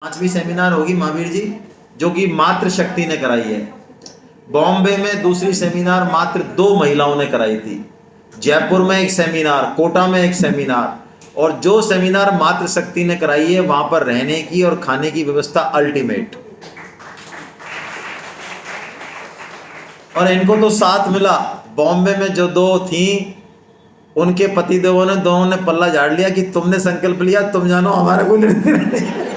पांचवी सेमिनार होगी महावीर जी, जो कि मात्र शक्ति ने कराई है। बॉम्बे में दूसरी सेमिनार मात्र 2 महिलाओं ने कराई थी। जयपुर में एक सेमिनार, कोटा में एक सेमिनार, और जो सेमिनार मात्र शक्ति ने कराई है वहां पर रहने की और खाने की व्यवस्था अल्टीमेट। और इनको तो साथ मिला। बॉम्बे में जो 2 थी उनके पति देवों ने दोनों ने पल्ला झाड़ लिया कि तुमने संकल्प लिया, तुम जानो, हमारा कोई लेना देना नहीं।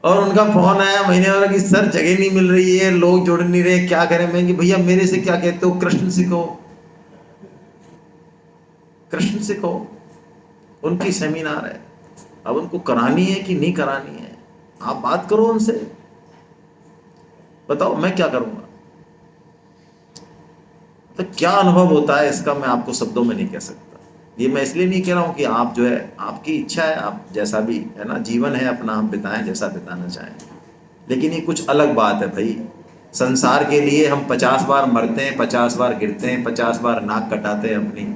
और उनका फोन आया महीने वाला कि सर जगह नहीं मिल रही है, लोग जुड़ नहीं रहे, क्या करें। मैं कि भैया मेरे से क्या कहते हो, कृष्ण सीखो, कृष्ण सीखो। उनकी सेमिनार है, अब उनको करानी है कि नहीं करानी है, आप बात करो उनसे, बताओ मैं क्या करूंगा। तो क्या अनुभव होता है इसका मैं आपको शब्दों में नहीं कह सकता। ये मैं इसलिए नहीं कह रहा हूं कि आप जो है, आपकी इच्छा है, आप जैसा भी है ना, जीवन है अपना, आप बिताएं जैसा बिताना चाहें। लेकिन ये कुछ अलग बात है भाई। संसार के लिए हम 50 बार मरते हैं, 50 बार गिरते हैं, 50 बार नाक कटाते हैं अपनी।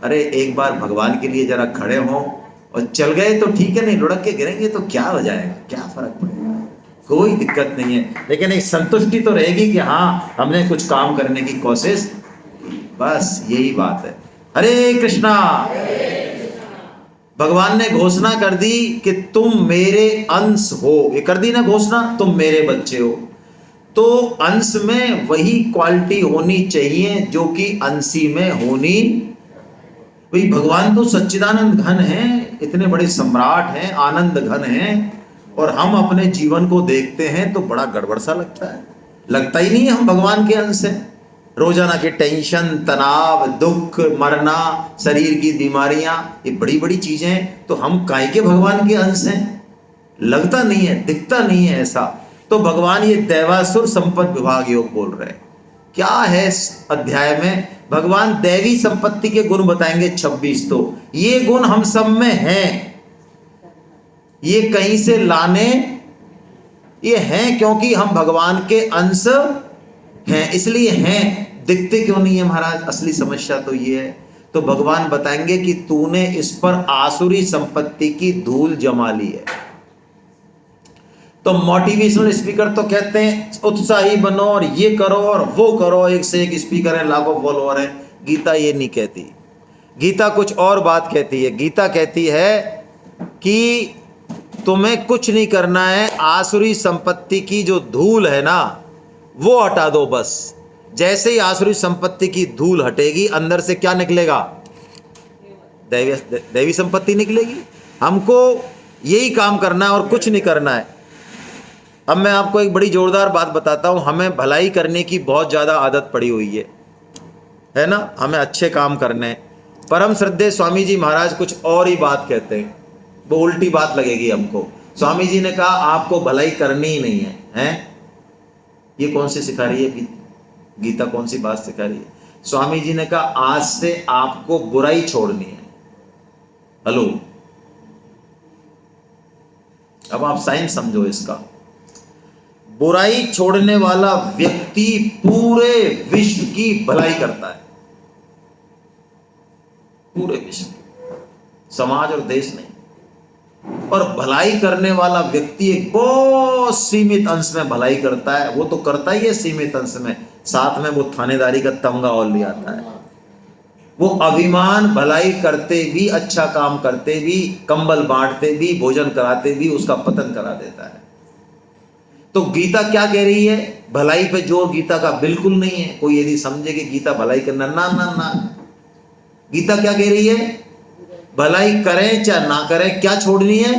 अरे एक बार भगवान के लिए जरा खड़े हों और चल गए तो ठीक है, नहीं लुढ़क के गिरेंगे तो क्या हो जाएगा, क्या फर्क पड़ेगा, कोई दिक्कत नहीं है। लेकिन एक संतुष्टि तो रहेगी कि हाँ हमने कुछ काम करने की कोशिश की, बस यही बात है। हरे कृष्णा। भगवान ने घोषणा कर दी कि तुम मेरे अंश हो, ये कर दी ना घोषणा, तुम मेरे बच्चे हो। तो अंश में वही क्वालिटी होनी चाहिए जो कि अंशी में होनी। भाई भगवान तो सच्चिदानंद घन है, इतने बड़े सम्राट हैं, आनंद घन हैं, और हम अपने जीवन को देखते हैं तो बड़ा गड़बड़ सा लगता है। लगता ही नहीं है हम भगवान के अंश हैं। रोजाना के टेंशन, तनाव, दुख, मरना, शरीर की बीमारियां, ये बड़ी बड़ी चीजें, तो हम काय के भगवान के अंश हैं? लगता नहीं है, दिखता नहीं है ऐसा। तो भगवान ये दैवासुर संपत्ति विभाग योग बोल रहे हैं। क्या है इस अध्याय में? भगवान दैवी संपत्ति के गुण बताएंगे 26। तो ये गुण हम सब में हैं, ये कहीं से लाने ये हैं क्योंकि हम भगवान के अंश हैं, इसलिए हैं। दिखते क्यों नहीं है महाराज? असली समस्या तो ये है। तो भगवान बताएंगे कि तूने इस पर आसुरी संपत्ति की धूल जमा ली है। तो मोटिवेशनल स्पीकर तो कहते हैं उत्साही बनो और ये करो और वो करो, एक से एक स्पीकर है, लाखों फॉलोअर है। गीता ये नहीं कहती, गीता कुछ और बात कहती है। गीता कहती है कि तुम्हें कुछ नहीं करना है, आसुरी संपत्ति की जो धूल है ना वो हटा दो बस। जैसे ही आसुरी संपत्ति की धूल हटेगी, अंदर से क्या निकलेगा? दैवी संपत्ति निकलेगी। हमको यही काम करना है और कुछ नहीं करना है। अब मैं आपको एक बड़ी जोरदार बात बताता हूं। हमें भलाई करने की बहुत ज़्यादा आदत पड़ी हुई है ना, हमें अच्छे काम करने हैं। परम श्रद्धेय स्वामी जी महाराज कुछ और ही बात कहते हैं, वो उल्टी बात लगेगी हमको। स्वामी जी ने कहा आपको भलाई करनी ही नहीं है, हैं? ये कौन सी सिखा रही है गीता? कौन सी बात सिखा रही है? स्वामी जी ने कहा आज से आपको बुराई छोड़नी है। हेलो, अब आप साइंस समझो इसका। बुराई छोड़ने वाला व्यक्ति पूरे विश्व की भलाई करता है, पूरे विश्व की, समाज और देश नहीं। और भलाई करने वाला व्यक्ति एक बहुत सीमित अंश में भलाई करता है। वो तो करता ही है सीमित अंश में, साथ में वो थानेदारी का तमगा और ले आता है। वो अभिमान भलाई करते भी, अच्छा काम करते भी, कंबल बांटते भी, भोजन कराते भी उसका पतन करा देता है। तो गीता क्या कह रही है? भलाई पे जोर गीता का बिल्कुल नहीं है। कोई यदि समझे कि गीता भलाई करना, ना ना ना, गीता क्या कह रही है? भलाई करें चाहे ना करें, क्या छोड़नी है?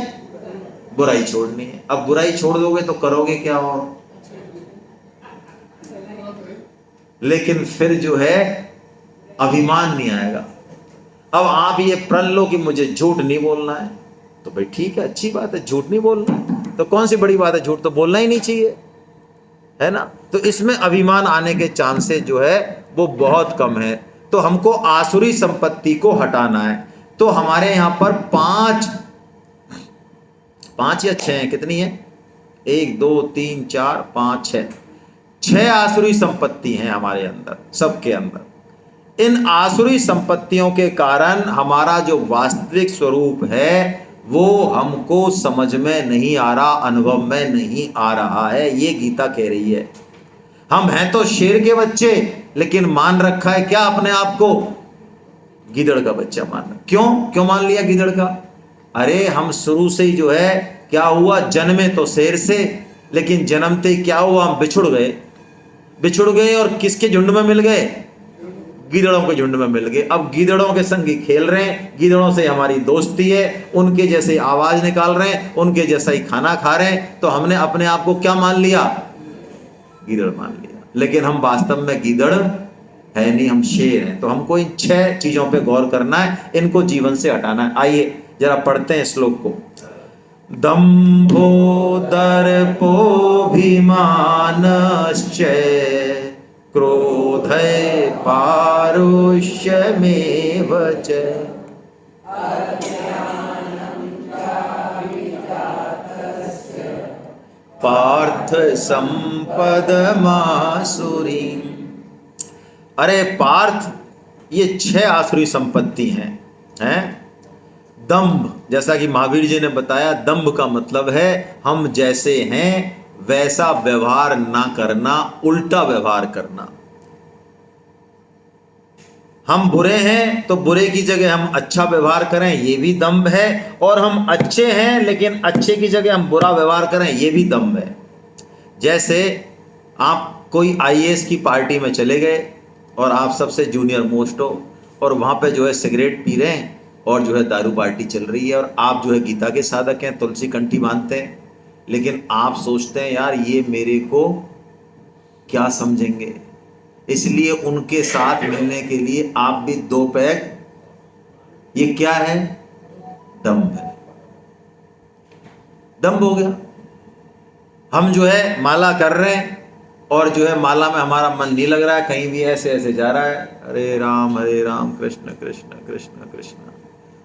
बुराई छोड़नी है। अब बुराई छोड़ दोगे तो करोगे क्या? और लेकिन फिर जो है अभिमान नहीं आएगा। अब आप ये प्रण लो कि मुझे झूठ नहीं बोलना है, तो भाई ठीक है, अच्छी बात है, झूठ नहीं बोलना है तो कौन सी बड़ी बात है, झूठ तो बोलना ही नहीं चाहिए, है ना। तो इसमें अभिमान आने के चांसेस जो है वो बहुत कम है। तो हमको आसुरी संपत्ति को हटाना है। तो हमारे यहां पर 5 या 6 हैं, कितनी है? 1 2 3 4 5 6 आसुरी संपत्ति हैं हमारे अंदर, सबके अंदर। इन आसुरी संपत्तियों के कारण हमारा जो वास्तविक स्वरूप है वो हमको समझ में नहीं आ रहा, अनुभव में नहीं आ रहा है, ये गीता कह रही है। हम हैं तो शेर के बच्चे, लेकिन मान रखा है क्या अपने आप को? गीदड़ का बच्चा मानना। क्यों मान लिया गीदड़ का? अरे हम शुरू से ही जो है क्या हुआ, जन्मे तो शेर से, लेकिन जन्मते ही क्या हुआ, हम बिछुड़ गए और किसके झुंड में मिल गए? गीदड़ों के झुंड में मिल गए। अब गीदड़ों के संग ही खेल रहे हैं, गीदड़ों से हमारी दोस्ती है, उनके जैसे आवाज निकाल रहे हैं, उनके जैसा ही खाना खा रहे हैं, तो हमने अपने आप को क्या मान लिया? गीदड़ मान लिया। लेकिन हम वास्तव में गीदड़ है नहीं, हम शेर हैं। तो हमको इन 6 चीजों पे गौर करना है, इनको जीवन से हटाना है। आइए जरा पढ़ते हैं श्लोक को। दंभो दर्पोऽभिमानश्च क्रोधः पारुष्यमेव च। पार्थ संपदमासुरी। अरे पार्थ, ये 6 आसुरी संपत्ति हैं। दंभ, जैसा कि महावीर जी ने बताया, दंभ का मतलब है हम जैसे हैं वैसा व्यवहार ना करना, उल्टा व्यवहार करना। हम बुरे हैं तो बुरे की जगह हम अच्छा व्यवहार करें, ये भी दंभ है। और हम अच्छे हैं लेकिन अच्छे की जगह हम बुरा व्यवहार करें, ये भी दंभ है। जैसे आप कोई आईएएस की पार्टी में चले गए और आप सबसे जूनियर मोस्ट हो, और वहाँ पे जो है सिगरेट पी रहे हैं और जो है दारू पार्टी चल रही है, और आप जो है गीता के साधक हैं, तुलसी कंठी बांधते हैं, लेकिन आप सोचते हैं यार ये मेरे को क्या समझेंगे, इसलिए उनके साथ मिलने के लिए आप भी 2 पैग, ये क्या है? दंभ है, दंभ हो गया। हम जो है माला कर रहे हैं और जो है माला में हमारा मन नहीं लग रहा है, कहीं भी ऐसे ऐसे जा रहा है, हरे राम कृष्ण कृष्ण कृष्ण कृष्ण,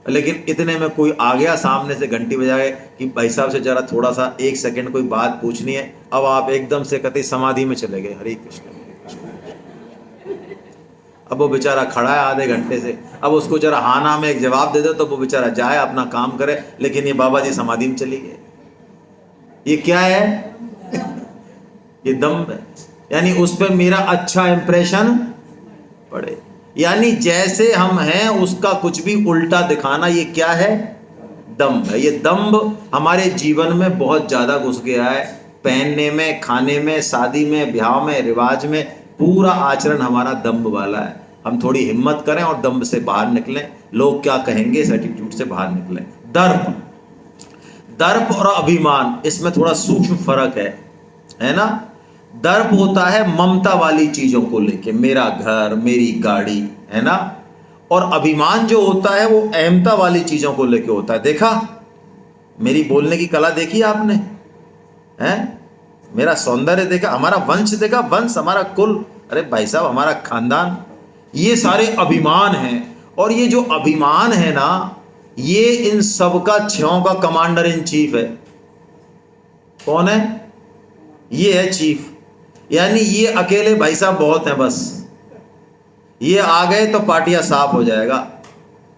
लेकिन इतने में कोई आ गया सामने से घंटी बजा के कि भाई साहब से जरा थोड़ा सा 1 सेकंड कोई बात पूछनी है। अब आप एकदम से कतई समाधि में चले गए, हरे कृष्ण। अब वो बेचारा खड़ा है आधे घंटे से, अब उसको जरा हाँ ना में एक जवाब दे दो तो वो बेचारा जाए अपना काम करे, लेकिन ये बाबा जी समाधि में चली गए। ये क्या है? ये दंभ है। यानी उस पर मेरा अच्छा इंप्रेशन पड़े, यानी जैसे हम हैं उसका कुछ भी उल्टा दिखाना, ये क्या है? दंभ है। ये दंभ हमारे जीवन में बहुत ज्यादा घुस गया है, पहनने में, खाने में, शादी में, ब्याह में, रिवाज में, पूरा आचरण हमारा दंभ वाला है। हम थोड़ी हिम्मत करें और दंभ से बाहर निकलें, लोग क्या कहेंगे इस एटीट्यूड से बाहर निकलें। दर्प और अभिमान, इसमें थोड़ा सूक्ष्म फर्क है ना? दर्प होता है ममता वाली चीजों को लेके, मेरा घर, मेरी गाड़ी, है ना? और अभिमान जो होता है वो अहमता वाली चीजों को लेके होता है। देखा मेरी बोलने की कला, देखी आपने? हैं? मेरा सौंदर्य देखा, हमारा वंश देखा, वंश, हमारा कुल, अरे भाई साहब हमारा खानदान, ये सारे अभिमान हैं। और ये जो अभिमान है ना, ये इन सबका 6 का कमांडर इन चीफ है। कौन है? ये है चीफ। यानी ये अकेले भाई साहब बहुत हैं, बस ये आ गए तो पार्टियां साफ हो जाएगा।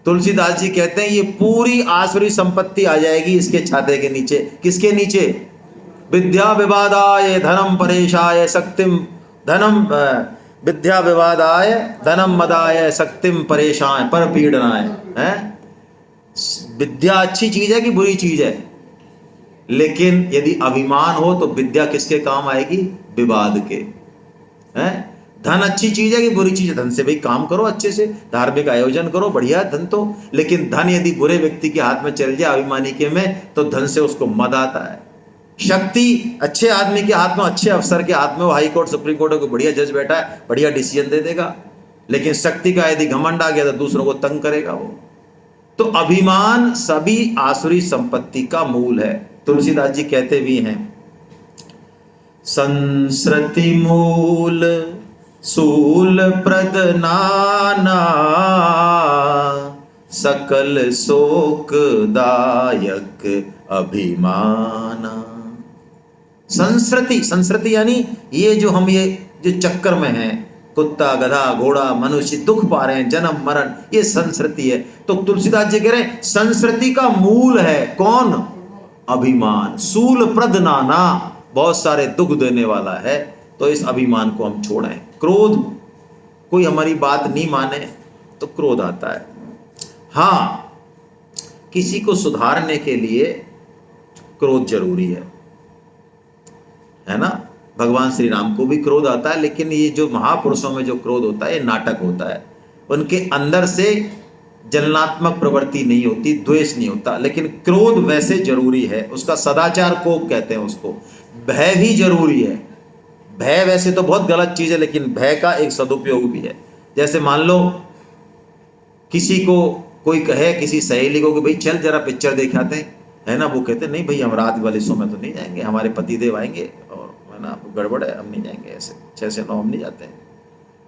तुलसीदास जी कहते हैं ये पूरी आसुरी संपत्ति आ जाएगी इसके छाते के नीचे। किसके नीचे? विद्या विवादाय धनम परेशाय शक्तिम, धनम विद्या विवादाय धनम मदाय शक्तिम परेशाय पर पीड़नाय। है विद्या अच्छी चीज है कि बुरी चीज है? लेकिन यदि अभिमान हो तो विद्या किसके काम आएगी? विवाद के। हैं? धन अच्छी चीज है कि बुरी चीज है? धन से भाई काम करो, अच्छे से धार्मिक आयोजन करो, बढ़िया धन तो। लेकिन धन यदि बुरे व्यक्ति के हाथ में चल जाए, अभिमानी के में, तो धन से उसको मद आता है। शक्ति अच्छे आदमी के हाथ में, अच्छे अफसर के हाथ में, वो हाई कोर्ट सुप्रीम कोर्ट को बढ़िया जज बैठा है, बढ़िया डिसीजन दे देगा। लेकिन शक्ति का यदि घमंड आ गया तो दूसरों को तंग करेगा वो। तो अभिमान सभी आसुरी संपत्ति का मूल है। तुलसीदास जी कहते भी हैं, संस्कृति मूल सूल प्रद नाना, सकल शोक दायक अभिमाना। संस्कृति, संस्कृति यानी ये जो हम ये जो चक्कर में हैं, कुत्ता, गधा, घोड़ा, मनुष्य दुख पा रहे हैं, जन्म मरण, ये संस्कृति है। तो तुलसीदास जी कह रहे हैं संस्कृति का मूल है कौन? अभिमान। सूल प्रद नाना, बहुत सारे दुख देने वाला है। तो इस अभिमान को हम छोड़ें। क्रोध, कोई हमारी बात नहीं माने तो क्रोध आता है। हाँ, किसी को सुधारने के लिए क्रोध जरूरी है ना। भगवान श्री राम को भी क्रोध आता है, लेकिन ये जो महापुरुषों में जो क्रोध होता है ये नाटक होता है। उनके अंदर से जलनात्मक प्रवृत्ति नहीं होती, द्वेष नहीं होता, लेकिन क्रोध वैसे जरूरी है। उसका सदाचार कोप कहते हैं उसको। भय भी जरूरी है। भय वैसे तो बहुत गलत चीज है, लेकिन भय का एक सदुपयोग भी है। जैसे मान लो किसी को कोई कहे, किसी सहेली को कि भाई चल जरा पिक्चर देख आते हैं, है ना। वो कहते नहीं भाई हम रात वाले शो में तो नहीं जाएंगे, हमारे पतिदेव आएंगे और है ना गड़बड़ है, हम नहीं जाएंगे, ऐसे 6 से 9 हम नहीं जाते हैं।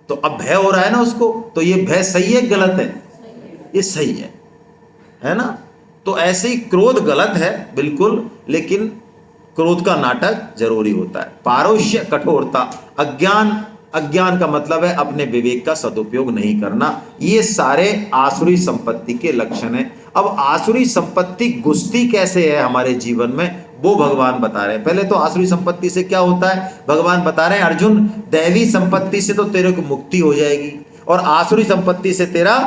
तो अब भय हो रहा है ना उसको, तो ये भय सही है गलत है? ये सही है ना। तो ऐसे ही क्रोध गलत है बिल्कुल, लेकिन क्रोध का नाटक जरूरी होता है। पारुष्य, कठोरता, अज्ञान, अज्ञान का मतलब है अपने विवेक का सदुपयोग नहीं करना। ये सारे आसुरी संपत्ति के लक्षण हैं। अब आसुरी संपत्ति घुसती कैसे है हमारे जीवन में, वो भगवान बता रहे हैं। पहले तो आसुरी संपत्ति से क्या होता है भगवान बता रहे हैं, अर्जुन दैवी संपत्ति से तो तेरे को मुक्ति हो जाएगी और आसुरी संपत्ति से तेरा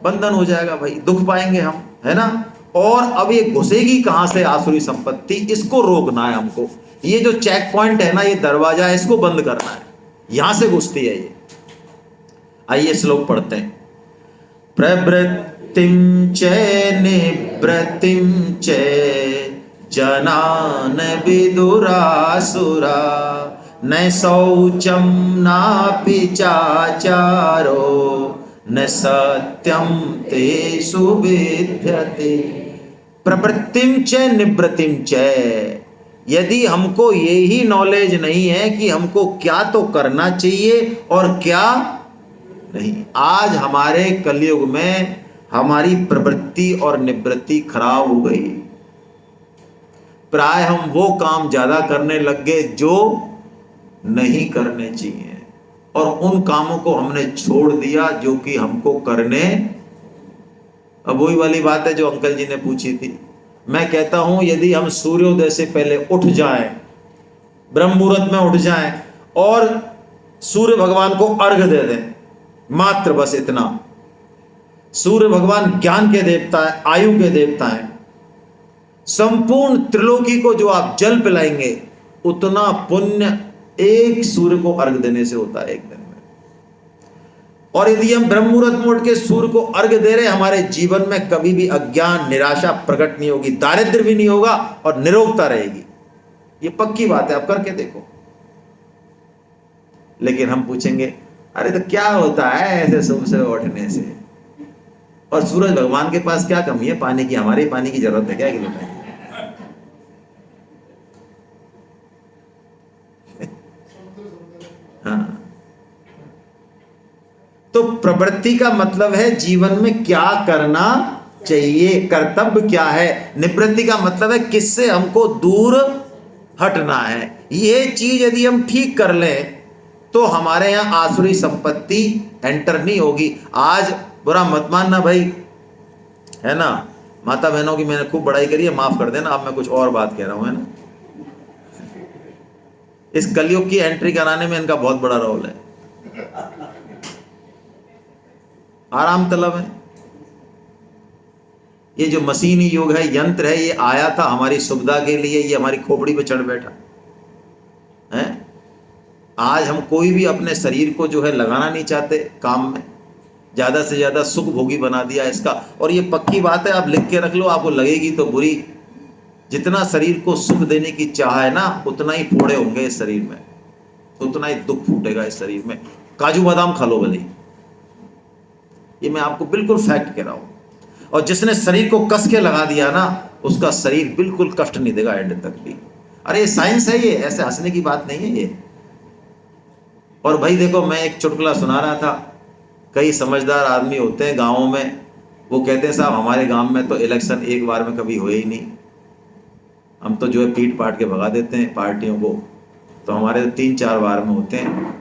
बंधन हो जाएगा। भाई दुख पाएंगे हम, है ना। और अब ये घुसेगी कहां से आसुरी संपत्ति, इसको रोकना है हमको। ये जो चेक पॉइंट है ना, ये दरवाजा है, इसको बंद करना है। यहां से घुसती है ये। आइए श्लोक पढ़ते हैं। प्रवृत्तिं च निवृत्तिं च जनान विदुरासुरा न शौचं नापि चाचारो न सत्यं तेषु विद्यते। प्रवृत्तिं च निवृत्तिं च, यदि हमको यही नॉलेज नहीं है कि हमको क्या तो करना चाहिए और क्या नहीं। आज हमारे कलयुग में हमारी प्रवृत्ति और निवृत्ति खराब हो गई। प्राय हम वो काम ज्यादा करने लग गए जो नहीं करने चाहिए, और उन कामों को हमने छोड़ दिया जो कि हमको करने। अब वही वाली बात है जो अंकल जी ने पूछी थी। मैं कहता हूं यदि हम सूर्योदय से पहले उठ जाएं, ब्रह्म मुहूर्त में उठ जाएं और सूर्य भगवान को अर्घ्य दे दें, मात्र बस इतना। सूर्य भगवान ज्ञान के देवता है, आयु के देवता है। संपूर्ण त्रिलोकी को जो आप जल पिलाएंगे, उतना पुण्य एक सूर्य को अर्घ देने से होता है एक दिन में। और यदि हम ब्रह्म मुहूर्त में उठ के सूर्य को अर्घ दे रहे, हमारे जीवन में कभी भी अज्ञान, निराशा प्रकट नहीं होगी, दारिद्र्य भी नहीं होगा और निरोगता रहेगी। ये पक्की बात है, आप करके देखो। लेकिन हम पूछेंगे अरे तो क्या होता है ऐसे सुबह से उठने से, और सूरज भगवान के पास क्या कमी है पानी की, हमारे पानी की जरूरत है क्या किलो में? हाँ, तो प्रवृत्ति का मतलब है जीवन में क्या करना चाहिए, कर्तव्य क्या है। निवृत्ति का मतलब है किससे हमको दूर हटना है। ये चीज यदि हम ठीक कर लें तो हमारे यहां आसुरी संपत्ति एंटर नहीं होगी। आज बुरा मत मानना भाई, है ना। माता बहनों की मैंने खूब बड़ाई करी है, माफ कर देना। अब मैं कुछ और बात कह रहा हूं, है ना। इस कलयुग की एंट्री कराने में इनका बहुत बड़ा रोल है। आराम तलब है। ये जो मशीनी युग है, यंत्र है, ये आया था हमारी सुविधा के लिए, ये हमारी खोपड़ी पे चढ़ बैठा है। आज हम कोई भी अपने शरीर को जो है लगाना नहीं चाहते काम में, ज्यादा से ज्यादा सुख भोगी बना दिया इसका। और ये पक्की बात है, आप लिख के रख लो, आपको लगेगी तो बुरी। जितना शरीर को सुख देने की चाह है ना, उतना ही फोड़े होंगे इस शरीर में, उतना ही दुख फूटेगा इस शरीर में। काजू बादाम खा लो भले, ये मैं आपको बिल्कुल फैक्ट कह रहा हूं। और जिसने शरीर को कस के लगा दिया ना, उसका शरीर बिल्कुल कष्ट नहीं देगा एंड तक भी। अरे ये साइंस है, ये ऐसे हंसने की बात नहीं है ये। और भाई देखो, मैं एक चुटकुला सुना रहा था। कई समझदार आदमी होते हैं गाँवों में, वो कहते हैं साहब हमारे गांव में तो इलेक्शन एक बार में कभी हुए ही नहीं, हम तो जो है पीट पाट के भगा देते हैं पार्टियों को, तो हमारे 3-4 बार में होते हैं।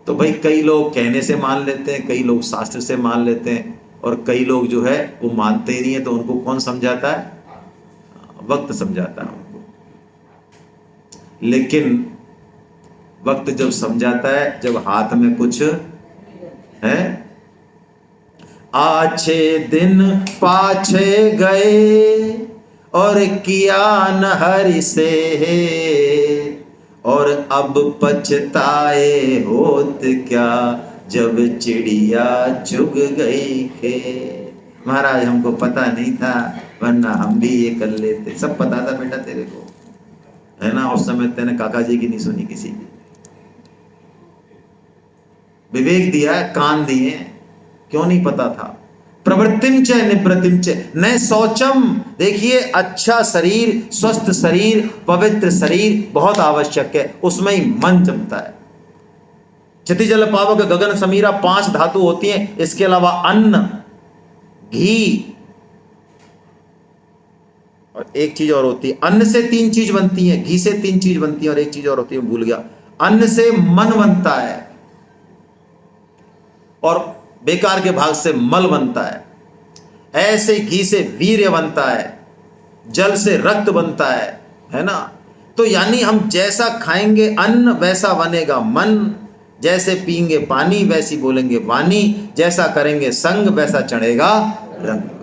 तो भाई कई लोग कहने से मान लेते हैं, कई लोग शास्त्र से मान लेते हैं, और कई लोग जो है वो मानते ही नहीं है। तो उनको कौन समझाता है? वक्त समझाता है उनको। लेकिन वक्त जब समझाता है, जब हाथ में कुछ है। आछे दिन पाछे गए और किया न हरि से, और अब पछताए होत क्या, जब चिड़िया चुग गई खे। महाराज हमको पता नहीं था, वरना हम भी ये कर लेते। सब पता था बेटा तेरे को, है ना। उस समय तेने काका जी की नहीं सुनी किसी की। विवेक दिया है, कान दिए, क्यों नहीं पता था। प्रवृत्तिम च निवृत्तिम च न शौचम। देखिए, अच्छा शरीर, स्वस्थ शरीर, पवित्र शरीर बहुत आवश्यक है, उसमें ही मन जमता है। क्षति जल पावक गगन समीरा 5 धातु होती हैं। इसके अलावा अन्न, घी, और एक चीज और होती है। अन्न से 3 चीज बनती है, घी से 3 चीज बनती है, और एक चीज और होती है, भूल गया। अन्न से मन बनता है, और बेकार के भाग से मल बनता है। ऐसे घी से वीर्य बनता है, जल से रक्त बनता है ना। तो यानी हम जैसा खाएंगे अन्न वैसा बनेगा मन, जैसे पीएंगे पानी वैसी बोलेंगे वाणी, जैसा करेंगे संग वैसा चढ़ेगा रंग।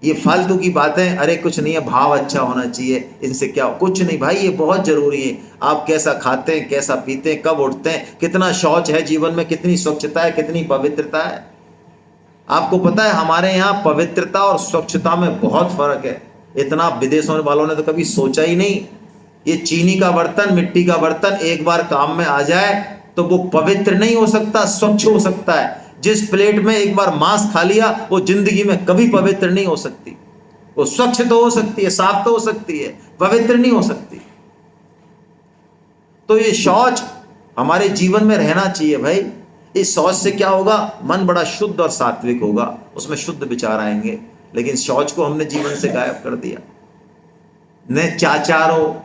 ये फालतू की बातें, अरे कुछ नहीं है, भाव अच्छा होना चाहिए, इनसे क्या, कुछ नहीं भाई, ये बहुत जरूरी है। आप कैसा खाते हैं, कैसा पीते हैं, कब उठते हैं, कितना शौच है जीवन में, कितनी स्वच्छता है, कितनी पवित्रता है। आपको पता है हमारे यहाँ पवित्रता और स्वच्छता में बहुत फर्क है। इतना विदेशों वालों ने तो कभी सोचा ही नहीं। ये चीनी का बर्तन, मिट्टी का बर्तन एक बार काम में आ जाए तो वो पवित्र नहीं हो सकता, स्वच्छ हो सकता है। जिस प्लेट में एक बार मांस खा लिया वो जिंदगी में कभी पवित्र नहीं हो सकती। वो स्वच्छ तो हो सकती है, साफ तो हो सकती है, पवित्र नहीं हो सकती। तो ये शौच हमारे जीवन में रहना चाहिए भाई। इस शौच से क्या होगा? मन बड़ा शुद्ध और सात्विक होगा, उसमें शुद्ध विचार आएंगे। लेकिन शौच को हमने जीवन से गायब कर दिया। न चाचारो,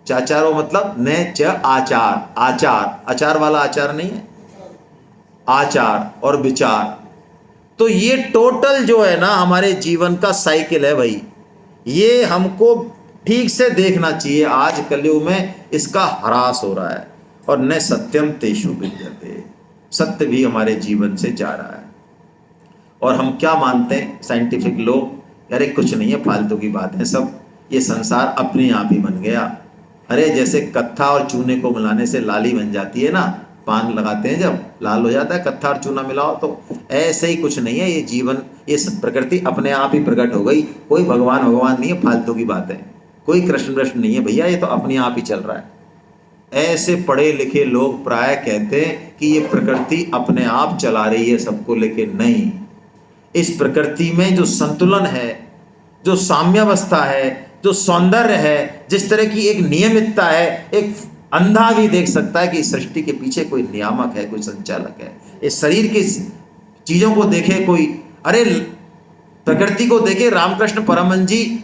चाचारो मतलब न च आचार, आचार, अचार वाला आचार नहीं है, आचार और विचार। तो ये टोटल जो है ना हमारे जीवन का साइकिल है भाई, ये हमको ठीक से देखना चाहिए। आज कलयुग में इसका ह्रास हो रहा है। और न सत्यम तेषु विद्यते, सत्य भी हमारे जीवन से जा रहा है। और हम क्या मानते हैं साइंटिफिक लोग, अरे कुछ नहीं है, फालतू की बात है सब, ये संसार अपने आप ही बन गया। अरे जैसे कत्था और चूने को मिलाने से लाली बन जाती है ना, पान लगाते हैं जब लाल हो जाता है, कत्था और चूना मिलाओ तो, ऐसे ही कुछ नहीं है। ये जीवन, ये प्रकृति अपने आप ही प्रकट हो गई। कोई भगवान भगवान नहीं है, फालतू की बात है। कोई कृष्ण कृष्ण नहीं है भैया, ये तो अपने आप ही चल रहा है। ऐसे पढ़े लिखे लोग प्राय कहते हैं कि ये प्रकृति अपने आप चला रही है सबको, लेकिन नहीं। इस प्रकृति में जो संतुलन है, जो साम्यावस्था है, जो सौंदर्य है, जिस तरह की एक नियमितता है, एक अंधा भी देख सकता है कि इस सृष्टि के पीछे कोई नियामक है, कोई संचालक है। इस शरीर की चीजों को देखे कोई, अरे प्रकृति को देखे। रामकृष्ण परमहंस जी,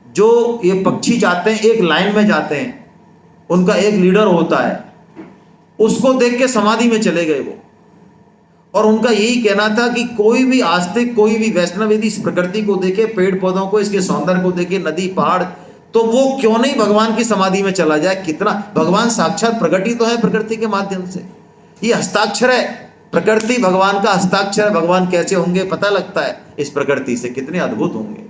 जो ये पक्षी जाते हैं एक लाइन में जाते हैं, उनका एक लीडर होता है, उसको देख के समाधि में चले गए वो। और उनका यही कहना था कि कोई भी आस्तिक, कोई भी वैष्णव यदि इस प्रकृति को देखे, पेड़ पौधों को, इसके सौंदर्य को देखे, नदी पहाड़, तो वो क्यों नहीं भगवान की समाधि में चला जाए। कितना भगवान साक्षात प्रकट ही तो है प्रकृति के माध्यम से। ये हस्ताक्षर है, प्रकृति भगवान का हस्ताक्षर। भगवान कैसे होंगे पता लगता है इस प्रकृति से, कितने अद्भुत होंगे।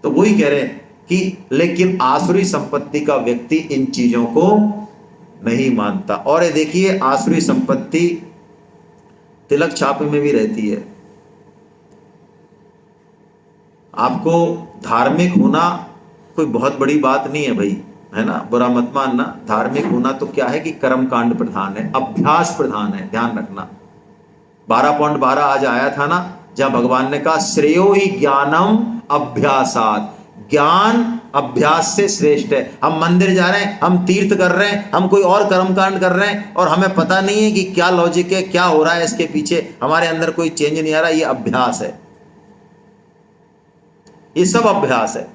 तो वही कह रहे हैं कि लेकिन आसुरी संपत्ति का व्यक्ति इन चीजों को नहीं मानता। और ये देखिए, आसुरी संपत्ति तिलक छाप में भी रहती है। आपको धार्मिक होना कोई बहुत बड़ी बात नहीं है भाई, है ना, बुरा मत मानना। धार्मिक होना तो क्या है कि कर्म कांड प्रधान है, अभ्यास प्रधान है, ध्यान रखना। 12.12 आज आया था ना, जहां भगवान ने कहा श्रेयो ही ज्ञानम अभ्यासात, ज्ञान अभ्यास से श्रेष्ठ है। हम मंदिर जा रहे हैं, हम तीर्थ कर रहे हैं, हम कोई और कर्मकांड कर रहे हैं, और हमें पता नहीं है कि क्या लॉजिक है, क्या हो रहा है इसके पीछे, हमारे अंदर कोई चेंज नहीं आ रहा। ये अभ्यास है, ये सब अभ्यास है।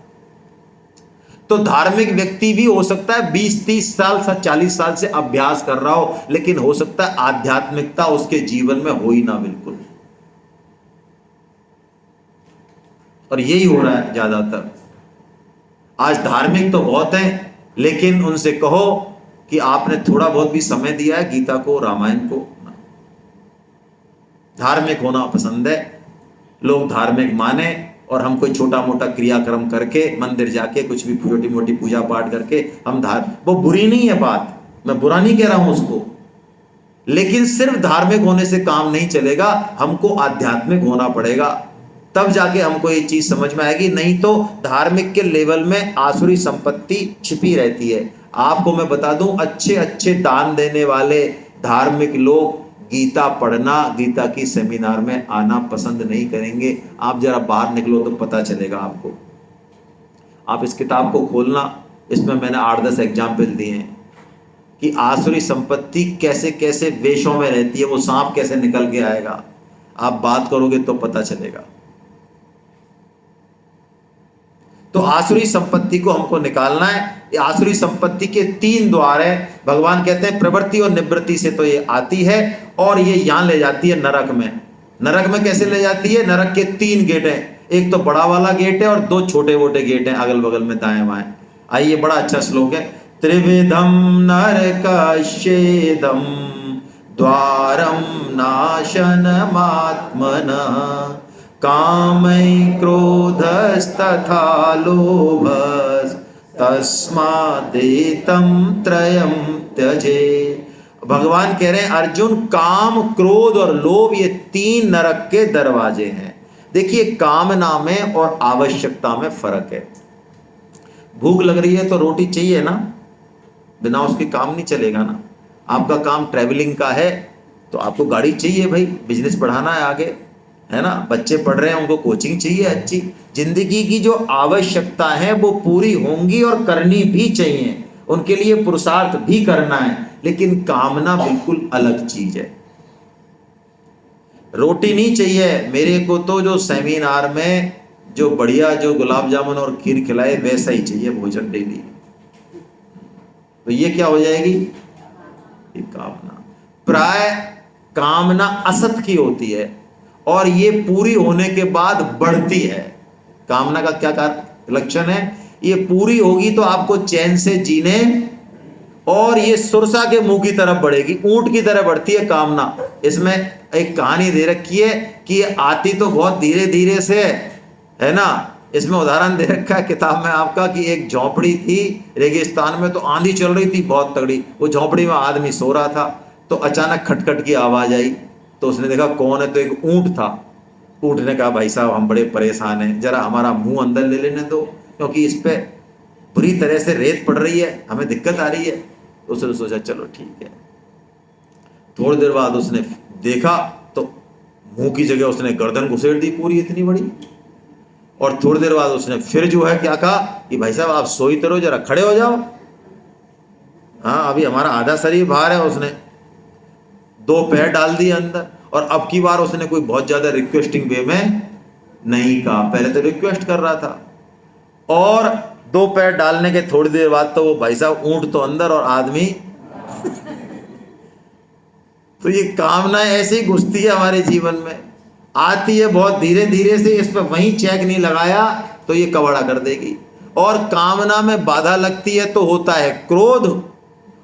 तो धार्मिक व्यक्ति भी हो सकता है 20-30 साल 40 साल से अभ्यास कर रहा हो, लेकिन हो सकता है आध्यात्मिकता उसके जीवन में हो ही ना बिल्कुल। और यही हो रहा है ज्यादातर। आज धार्मिक तो बहुत हैं, लेकिन उनसे कहो कि आपने थोड़ा बहुत भी समय दिया है गीता को, रामायण को। धार्मिक होना पसंद है, लोग धार्मिक माने, और हम कोई छोटा मोटा क्रियाक्रम करके मंदिर जाके कुछ भी छोटी मोटी पूजा पाठ करके हम वो बुरी नहीं है बात, मैं बुरा नहीं कह रहा हूं उसको, लेकिन सिर्फ धार्मिक होने से काम नहीं चलेगा, हमको आध्यात्मिक होना पड़ेगा, तब जाके हमको ये चीज समझ में आएगी। नहीं तो धार्मिक के लेवल में आसुरी संपत्ति छिपी रहती है। आपको मैं बता दूं, अच्छे अच्छे दान देने वाले धार्मिक लोग गीता पढ़ना, गीता की सेमिनार में आना पसंद नहीं करेंगे। आप जरा बाहर निकलो तो पता चलेगा आपको। आप इस किताब को खोलना, इसमें मैंने 8-10 एग्जाम्पल दिए हैं कि आसुरी संपत्ति कैसे कैसे वेशों में रहती है, वो सांप कैसे निकल के आएगा। आप बात करोगे तो पता चलेगा। तो आसुरी संपत्ति को हमको निकालना है। ये आसुरी संपत्ति के 3 द्वार है। भगवान कहते हैं प्रवृत्ति और निवृत्ति से तो ये आती है, और ये यहां ले जाती है नरक में। नरक में कैसे ले जाती है? नरक के 3 गेट हैं, एक तो बड़ा वाला गेट है और 2 छोटे मोटे गेट हैं अगल बगल में दाएं बाएं। आइए, बड़ा अच्छा श्लोक है। त्रिविधम नरकस्येदं द्वारम नाशनमात्मनः कामै क्रोधस्तथा लोभस् तस्मादेतं त्रयं त्यजेत्। भगवान कह रहे हैं अर्जुन, काम, क्रोध और लोभ ये 3 नरक के दरवाजे हैं। देखिए, कामना में और आवश्यकता में फर्क है। भूख लग रही है तो रोटी चाहिए ना, बिना उसके काम नहीं चलेगा ना। आपका काम ट्रैवलिंग का है तो आपको गाड़ी चाहिए भाई, बिजनेस बढ़ाना है आगे, है ना। बच्चे पढ़ रहे हैं, उनको कोचिंग चाहिए अच्छी। जिंदगी की जो आवश्यकता है वो पूरी होंगी और करनी भी चाहिए, उनके लिए पुरुषार्थ भी करना है, लेकिन कामना बिल्कुल अलग चीज है। रोटी नहीं चाहिए मेरे को, तो जो सेमिनार में जो बढ़िया जो गुलाब जामुन और खीर खिलाए वैसा ही चाहिए भोजन डेली। तो ये क्या हो जाएगी? ये कामना। प्राय कामना असत की होती है और ये पूरी होने के बाद बढ़ती है। कामना का क्या लक्षण है? ये पूरी होगी तो आपको चैन से जीने, और ये सुरसा के मुंह की तरफ बढ़ेगी, ऊंट की तरह बढ़ती है कामना। इसमें एक कहानी दे रखी है कि ये आती तो बहुत धीरे धीरे से है ना। इसमें उदाहरण दे रखा है किताब में आपका कि एक झोपड़ी थी रेगिस्तान में, तो आंधी चल रही थी बहुत तगड़ी। वो झोपड़ी में आदमी सो रहा था, तो अचानक खटखट की आवाज आई, तो उसने देखा कौन है, तो एक ऊंट था। ऊंट ने कहा भाई साहब हम बड़े परेशान हैं, जरा हमारा मुंह अंदर ले लेने दो, क्योंकि इस पे बुरी तरह से रेत पड़ रही है, हमें दिक्कत आ रही है। तो उसने सोचा चलो ठीक है। थोड़ी देर बाद उसने देखा तो मुंह की जगह उसने गर्दन घुसेड़ दी पूरी इतनी बड़ी। और थोड़ी देर बाद उसने फिर जो है क्या कहा कि भाई साहब आप सोई तो रहो, जरा खड़े हो जाओ, हाँ अभी हमारा आधा शरीर बाहर है। उसने 2 पैर डाल दिए अंदर, और अब की बार उसने कोई बहुत ज्यादा रिक्वेस्टिंग वे में नहीं कहा, पहले तो रिक्वेस्ट कर रहा था। और 2 पैर डालने के थोड़ी देर बाद तो वो भाई साहब ऊंट तो अंदर और आदमी तो ये कामना ऐसे ही घुसती है हमारे जीवन में, आती है बहुत धीरे धीरे से। इस पर वहीं चेक नहीं लगाया तो ये कबाड़ा कर देगी। और कामना में बाधा लगती है तो होता है क्रोध,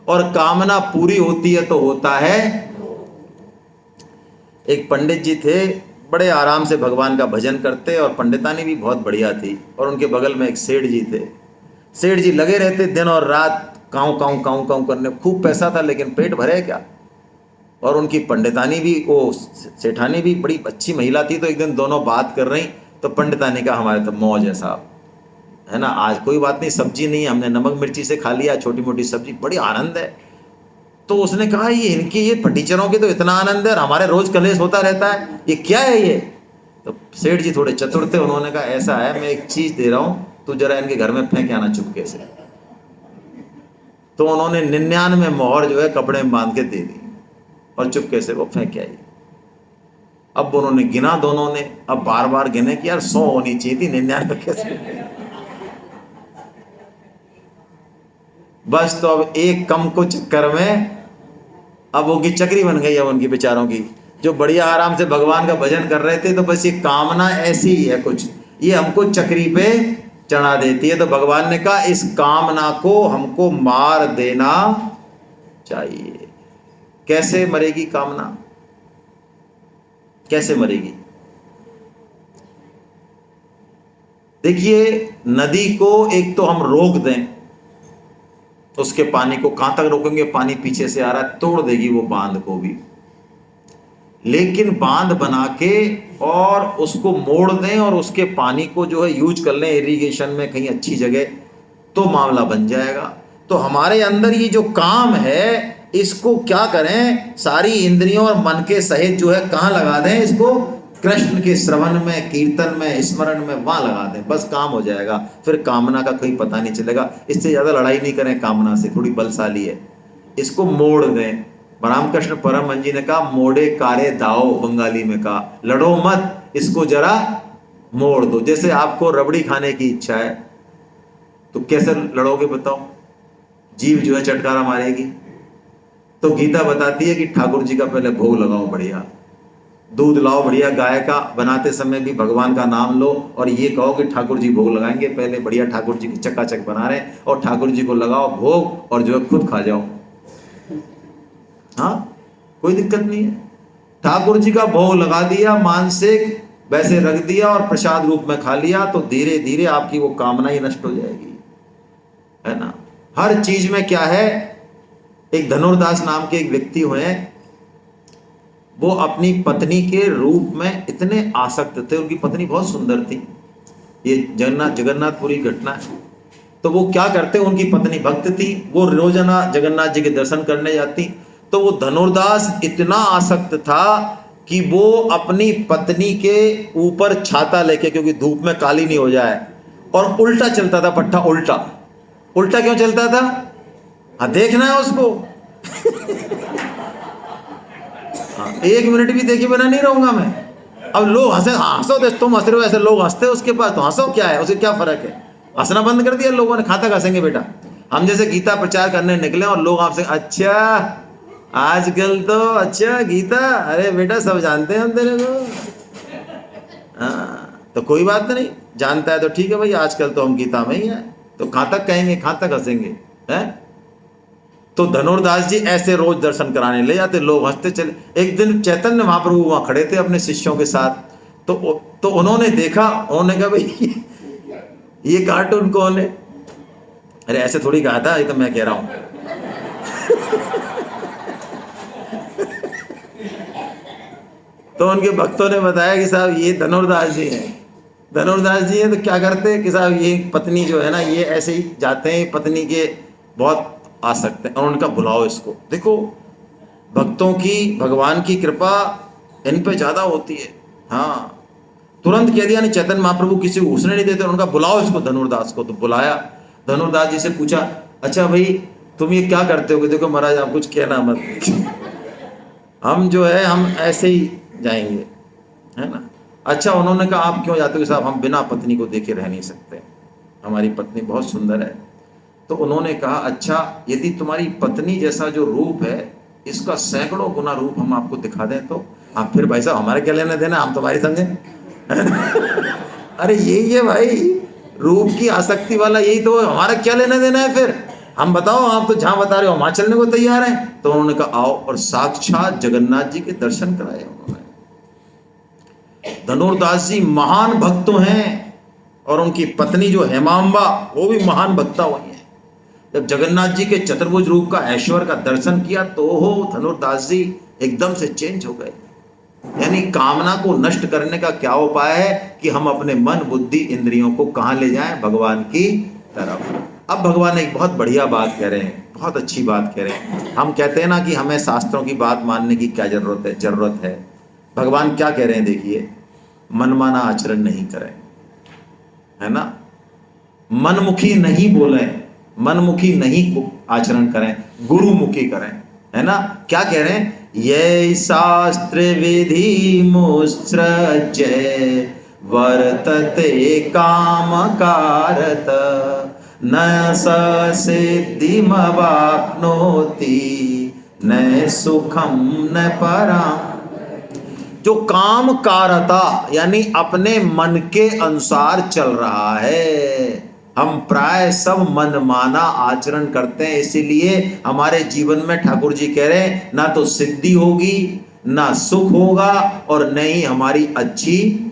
और कामना पूरी होती है तो होता है। एक पंडित जी थे, बड़े आराम से भगवान का भजन करते, और पंडितानी भी बहुत बढ़िया थी, और उनके बगल में एक सेठ जी थे। सेठ जी लगे रहते दिन और रात काऊ काऊ काऊ काऊ करने, खूब पैसा था लेकिन पेट भरे क्या। और उनकी पंडितानी भी, वो सेठानी भी बड़ी अच्छी महिला थी। तो एक दिन दोनों बात कर रही, तो पंडितानी का हमारे तो मौज है साहब, है ना, आज कोई बात नहीं, सब्जी नहीं, हमने नमक मिर्ची से खा लिया, छोटी मोटी सब्जी, बड़ी आनंद है। तो उसने कहा ये इनके ये फटीचरों के तो इतना आनंद है और हमारे रोज कलेश होता रहता है, ये क्या है ये। तो सेठ जी थोड़े चतुर थे, उन्होंने कहा ऐसा है, मैं एक चीज दे रहा हूं, तू जरा इनके घर में फेंक आना चुपके से। तो उन्होंने 99 मोहर जो है कपड़े में बांध के दे दी, और चुपके से वो फेंक आई। अब उन्होंने गिना दोनों ने, अब बार बार गिने कि यार 100 होनी चाहिए थी, 99 कैसे। बस तो अब एक कम को चक्कर में अब उनकी चक्री बन गई है उनकी बेचारों की, जो बढ़िया आराम से भगवान का भजन कर रहे थे। तो बस ये कामना ऐसी ही है कुछ, ये हमको चक्री पे चढ़ा देती है। तो भगवान ने कहा इस कामना को हमको मार देना चाहिए। कैसे मरेगी कामना, कैसे मरेगी? देखिए, नदी को एक तो हम रोक दें, उसके पानी को कहां तक रोकेंगे? पानी पीछे से आ रहा है, तोड़ देगी वो बांध को भी। लेकिन बांध बना के और उसको मोड़ दें और उसके पानी को जो है यूज कर लें इरिगेशन में कहीं अच्छी जगह, तो मामला बन जाएगा। तो हमारे अंदर ये जो काम है, इसको क्या करें? सारी इंद्रियों और मन के सहित जो है कहाँ लगा दें इसको? कृष्ण के श्रवण में, कीर्तन में, स्मरण में, वहां लगा दें, बस काम हो जाएगा। फिर कामना का कोई पता नहीं चलेगा। इससे ज्यादा लड़ाई नहीं करें कामना से, थोड़ी बलशाली है। इसको मोड़ दें। रामकृष्ण परमहंस जी ने कहा मोड़े कारे दाओ, बंगाली में कहा लड़ो मत, इसको जरा मोड़ दो। जैसे आपको रबड़ी खाने की इच्छा है तो कैसे लड़ोगे बताओ? जीव जो है चटकारा मारेगी। तो गीता बताती है कि ठाकुर जी का पहले भोग लगाओ, बढ़िया दूध लाओ, बढ़िया गाय का, बनाते समय भी भगवान का नाम लो और ये कहो कि ठाकुर जी भोग लगाएंगे, पहले बढ़िया ठाकुर जी की चकाचक बना रहे और ठाकुर जी को लगाओ भोग और जो है खुद खा जाओ। हाँ, कोई दिक्कत नहीं है। ठाकुर जी का भोग लगा दिया, मानसिक वैसे रख दिया और प्रसाद रूप में खा लिया, तो धीरे धीरे आपकी वो कामना ही नष्ट हो जाएगी, है ना। हर चीज में क्या है, एक धनुर्दास नाम के एक व्यक्ति हुए, वो अपनी पत्नी के रूप में इतने आसक्त थे, उनकी पत्नी बहुत सुंदर थी। ये जगन्नाथपुरी घटना है। तो वो क्या करते, उनकी पत्नी भक्त थी, वो रोजाना जगन्नाथ जी के दर्शन करने जाती। तो वो धनुर्दास इतना आसक्त था कि वो अपनी पत्नी के ऊपर छाता लेके, क्योंकि धूप में काली नहीं हो जाए, और उल्टा चलता था पट्टा, उल्टा। उल्टा क्यों चलता था? हाँ, देखना है उसको। हाँ, 1 मिनट भी देखे बिना नहीं रहूंगा मैं। अब लोग हंसे, हंसो तो तुम हंस रहे हो, ऐसे लोग हंसते हैं उसके पास, तो हंसो, क्या है उसे, क्या फर्क है? हंसना बंद कर दिया लोगों ने, खाता हंसेंगे बेटा। हम जैसे गीता प्रचार करने निकले और लोग आपसे, अच्छा आजकल तो, अच्छा गीता, अरे बेटा सब जानते हैं हम तेरे को। हाँ, तो कोई बात नहीं, जानता है तो ठीक है भाई, आजकल तो हम गीता में ही है, तो कहां तक कहेंगे, कहां तक हंसेंगे, हैं? तो धनुर्दास जी ऐसे रोज दर्शन कराने ले जाते, लोग हंसते चले। एक दिन चैतन्य महाप्रभु वहां खड़े थे अपने शिष्यों के साथ, तो उन्होंने देखा, उन्होंने कहा भाई ये कार्टून कौन है? अरे ऐसे थोड़ी कहा था, ये तो मैं कह रहा हूं। तो उनके भक्तों ने बताया कि साहब ये धनुर्दास जी हैं। धनुर्दास जी हैं तो क्या करते हैं कि साहब ये पत्नी जो है ना, ये ऐसे ही जाते हैं, पत्नी के बहुत आसक्त हैं, और उनका बुलाओ इसको। देखो, भक्तों की, भगवान की कृपा इन पे ज्यादा होती है। हाँ, तुरंत कह दिया नहीं, चैतन्य महाप्रभु किसी को घुसने नहीं देते, उनका बुलाओ इसको, धनुर्दास को। तो बुलाया, धनुर्दास जी से पूछा, अच्छा भाई तुम ये क्या करते हो? देखो महाराज आप कुछ कहना मत, हम जो है हम ऐसे ही जाएंगे, है ना। अच्छा, उन्होंने कहा आप क्यों जाते हो? साहब हम बिना पत्नी को देखे रह नहीं सकते, हमारी पत्नी बहुत सुंदर है। तो उन्होंने कहा, अच्छा यदि तुम्हारी पत्नी जैसा जो रूप है, इसका सैकड़ों गुना रूप हम आपको दिखा दें तो? आप फिर भाई साहब हमारे क्या लेना देना, हम तुम्हारी समझे। अरे यही है भाई, रूप की आसक्ति वाला यही तो, हमारा क्या लेना देना है फिर? हम बताओ, आप तो जहां बता रहे हो वहां चलने को तैयार हैं। तो उन्होंने कहा आओ, और साक्षात जगन्नाथ जी के दर्शन कराए उन्होंने। धनुर्दास जी महान भक्त हैं, और उनकी पत्नी जो हेमांबा, वो भी महान भक्ता हुई है। जब जगन्नाथ जी के चतुर्भुज रूप का, ऐश्वर्य का दर्शन किया, तो हो धनुर्दास जी एकदम से चेंज हो गए। यानी कामना को नष्ट करने का क्या उपाय है कि हम अपने मन, बुद्धि, इंद्रियों को कहां ले जाएं? भगवान की तरफ। अब भगवान एक बहुत बढ़िया बात कह रहे हैं, बहुत अच्छी बात कह रहे हैं। हम कहते हैं ना कि हमें शास्त्रों की बात मानने की क्या जरूरत है? जरूरत है। भगवान क्या कह रहे हैं, देखिए, मनमाना आचरण नहीं करें, है ना। मनमुखी नहीं बोले, मनमुखी नहीं आचरण करें, गुरुमुखी करें, है ना। क्या कह रहे हैं? ये शास्त्र विधि मुत्सृज्य वर्तते काम कारत न स सिद्धिमवाप्नोति न सुखम न पराम। जो काम कारता यानी अपने मन के अनुसार चल रहा है, हम प्राय सब मनमाना आचरण करते हैं, इसीलिए हमारे जीवन में ठाकुर जी कह रहे हैं ना तो सिद्धि होगी, ना सुख होगा, और न ही हमारी अच्छी,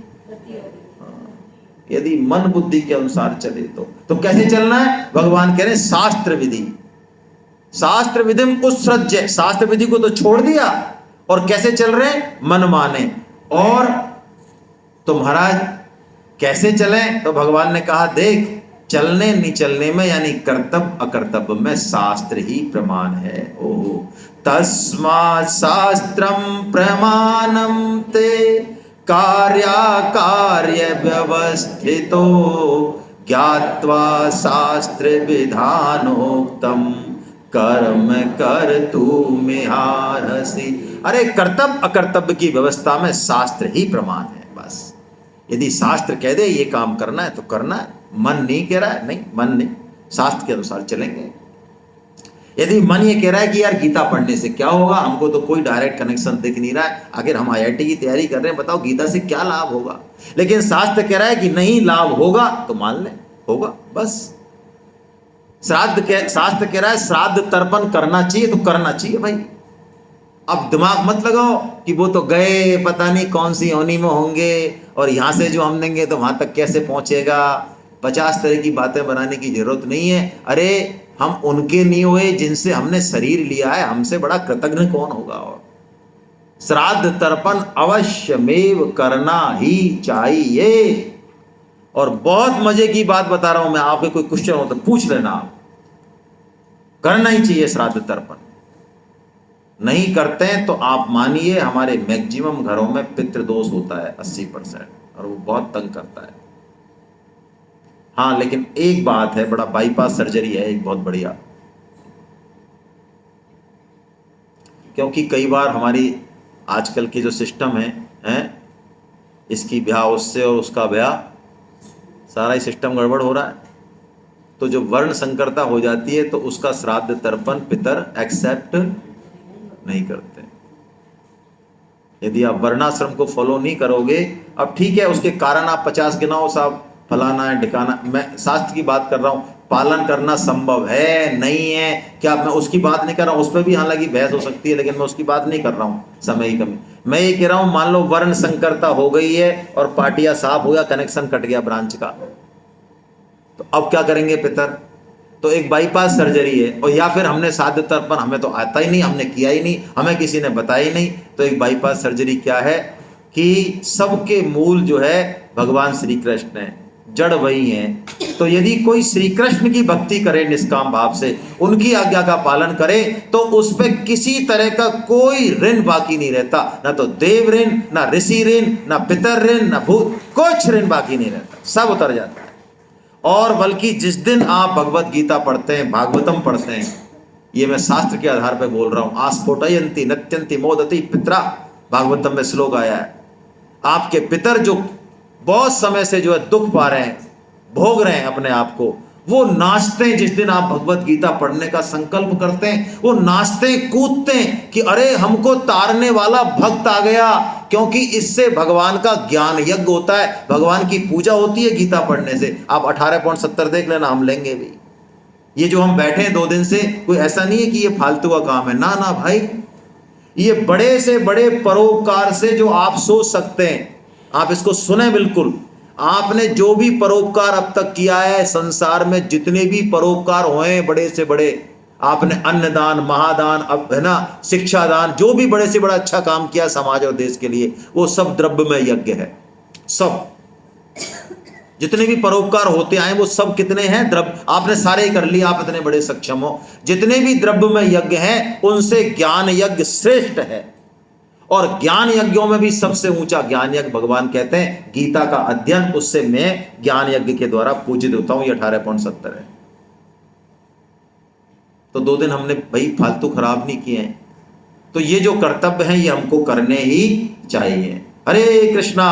यदि मन बुद्धि के अनुसार चले तो कैसे चलना है? भगवान कह रहे हैं शास्त्र विधि, शास्त्र विधिम उत्सृज्य, शास्त्र विधि को तो छोड़ दिया और कैसे चल रहे हैं? मन माने। और तो महाराज कैसे चले? तो भगवान ने कहा देख, चलने निचलने में यानी कर्तव्य अकर्तव्य में शास्त्र ही प्रमाण है। ओहो, तस्मात् शास्त्रम प्रमाणम ते कार्य व्यवस्थितो ज्ञात्वा शास्त्र विधानोक्तम कर्म कर तू मिहारसी। अरे कर्तव्य अकर्तव्य की व्यवस्था में शास्त्र ही प्रमाण है। बस यदि शास्त्र कह दे ये काम करना है तो करना है, मन नहीं कह रहा है, नहीं मन नहीं, शास्त्र के अनुसार चलेंगे। यदि मन ये कह रहा है कि यार गीता पढ़ने से क्या होगा, हमको तो कोई डायरेक्ट कनेक्शन दिख नहीं रहा है, आखिर हम IIT की तैयारी कर रहे हैं, बताओ गीता से क्या लाभ होगा, लेकिन शास्त्र कह रहा है कि नहीं लाभ होगा, तो मान ले होगा। बस शास्त्र कह रहा है श्राद्ध तर्पण करना चाहिए तो करना चाहिए भाई। अब दिमाग मत लगाओ कि वो तो गए पता नहीं कौन सी योनि में होंगे और यहां से जो हम देंगे तो वहां तक कैसे पहुंचेगा, 50 तरह की बातें बनाने की जरूरत नहीं है। अरे हम उनके नहीं हुए जिनसे हमने शरीर लिया है, हमसे बड़ा कृतज्ञ कौन होगा। और श्राद्ध तर्पण अवश्यमेव करना ही चाहिए। और बहुत मजे की बात बता रहा हूं मैं, आपके कोई क्वेश्चन हो तो पूछ लेना, आप करना ही चाहिए श्राद्ध तर्पण। नहीं करते हैं तो आप मानिए हमारे मैक्सिमम घरों में पितृदोष होता है 80%, और वो बहुत तंग करता है। हाँ लेकिन एक बात है, बड़ा बाईपास सर्जरी है एक बहुत बढ़िया, क्योंकि कई बार हमारी आजकल की जो सिस्टम है इसकी ब्याह उससे और उसका ब्याह, सारा ही सिस्टम गड़बड़ हो रहा है। तो जो वर्ण संकरता हो जाती है तो उसका श्राद्ध तर्पण पितर एक्सेप्ट नहीं करते। यदि आप वर्णाश्रम को फॉलो नहीं करोगे, अब ठीक है उसके कारण आप 50 गिनाओ साहब, फलाना है ढिकाना, मैं शास्त्र की बात कर रहा हूं, पालन करना संभव है नहीं है क्या, मैं उसकी बात नहीं कर रहा हूं, उस पर भी हालांकि बहस हो सकती है, लेकिन मैं उसकी बात नहीं कर रहा हूं, समय की कमी। मैं ये कह रहा हूं मान लो वर्ण संकरता हो गई है और पाटिया साफ हो गया, कनेक्शन कट गया ब्रांच का, तो अब क्या करेंगे पितर? तो एक बाईपास सर्जरी है, और या फिर हमने श्राद्ध तर्पण हमें तो आता ही नहीं, हमने किया ही नहीं, हमें किसी ने बताया ही नहीं। तो एक बाईपास सर्जरी क्या है कि सबके मूल जो है भगवान श्री कृष्ण है, जड़ वही है। तो यदि कोई श्री कृष्ण की भक्ति करे निष्काम भाव से, उनकी आज्ञा का पालन करे, तो उस पर किसी तरह का कोई ऋण बाकी नहीं रहता, ना तो देव ऋण, ना ऋषि ऋण, ना पितर ऋण, ना भूत, कुछ ऋण बाकी नहीं रहता, सब उतर जाता है। और बल्कि जिस दिन आप भगवत गीता पढ़ते हैं, भागवतम पढ़ते हैं, ये मैं शास्त्र के आधार पर बोल रहा हूं, आस्फोटयंती नत्यंती मोदती पितरा, भागवतम में श्लोक आया है। आपके पितर जो बहुत समय से जो है दुख पा रहे हैं, भोग रहे हैं अपने आप को, वो नाचते हैं जिस दिन आप भगवत गीता पढ़ने का संकल्प करते हैं, वो नाचते कूदते हैं कि अरे हमको तारने वाला भक्त आ गया, क्योंकि इससे भगवान का ज्ञान यज्ञ होता है, भगवान की पूजा होती है गीता पढ़ने से। आप 18.70 देख लेना, हम लेंगे भी। ये जो हम बैठे हैं 2 दिन से, कोई ऐसा नहीं है कि ये फालतू का काम है, ना ना भाई, ये बड़े से बड़े परोपकार से जो आप सोच सकते हैं, आप इसको सुने बिल्कुल। आपने जो भी परोपकार अब तक किया है संसार में, जितने भी परोपकार हुए बड़े से बड़े, आपने अन्नदान, महादान, अब है ना शिक्षा दान, जो भी बड़े से बड़ा अच्छा काम किया समाज और देश के लिए, वो सब द्रव्यमय यज्ञ है। सब जितने भी परोपकार होते आए वो सब कितने हैं? द्रव्य। आपने सारे ही कर लिए, आप इतने बड़े सक्षम हो। जितने भी द्रव्यमय यज्ञ हैं उनसे ज्ञान यज्ञ श्रेष्ठ है, और ज्ञान यज्ञों में भी सबसे ऊंचा ज्ञान यज्ञ भगवान कहते हैं गीता का अध्ययन, उससे मैं ज्ञान यज्ञ के द्वारा पूजित होता हूं। ये 18.70 है। तो 2 दिन हमने भाई फालतू खराब नहीं किए हैं। तो ये जो कर्तव्य है ये हमको करने ही चाहिए। हरे कृष्णा।